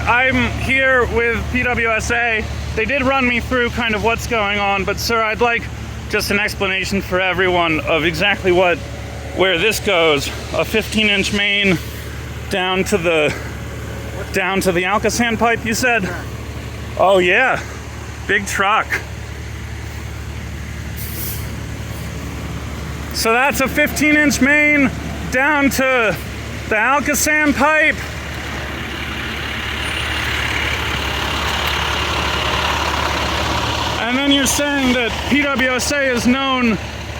I'm here with PWSA. They did run me through kind of what's going on, but sir, I'd like just an explanation for everyone of exactly where this goes. A 15-inch main down to the Alka sand pipe, you said? Oh yeah, big truck. So that's a 15-inch main down to the Alka sand pipe. And then you're saying that PWSA is known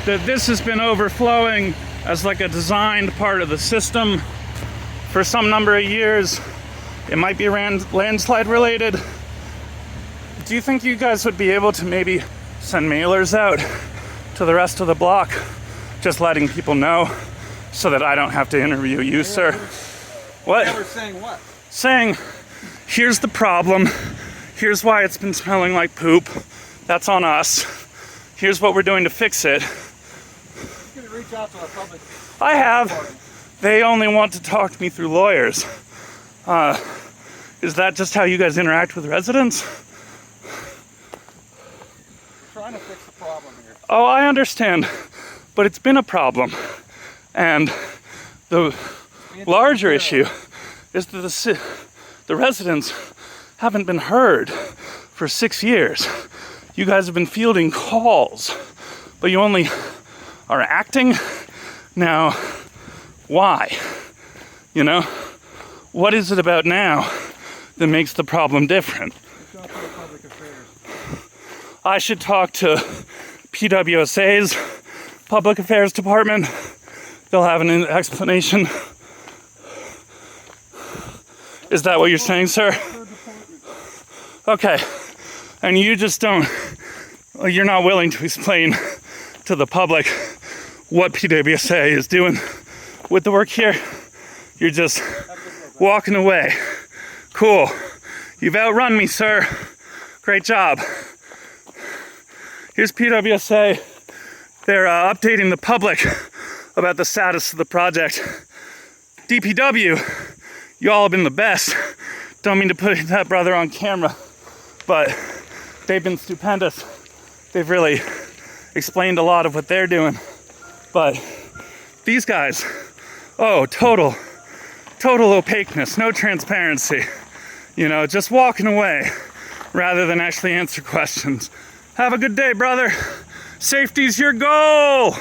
that this has been overflowing as like a designed part of the system for some number of years. It might be landslide related. Do you think you guys would be able to maybe send mailers out to the rest of the block, just letting people know so that I don't have to interview you, sir? What? They were saying what? Saying, here's the problem. Here's why it's been smelling like poop. That's on us. Here's what we're doing to fix it. You can reach out to our public. I have. They only want to talk to me through lawyers. Is that just how you guys interact with residents? We're trying to fix the problem here. Oh, I understand. But it's been a problem. And the larger issue is that the residents haven't been heard for 6 years. You guys have been fielding calls, but you only are acting. Now, why? You know, what is it about now that makes the problem different? I should talk to PWSA's Public Affairs Department. They'll have an explanation. Is that what you're saying, sir? Okay. And you just you're not willing to explain to the public what PWSA is doing with the work here. You're just walking away. Cool. You've outrun me, sir. Great job. Here's PWSA. They're updating the public about the status of the project. DPW, y'all have been the best. Don't mean to put that brother on camera, but they've been stupendous. They've really explained a lot of what they're doing. But these guys, oh, total opaqueness, no transparency. You know, just walking away rather than actually answer questions. Have a good day, brother. Safety's your goal.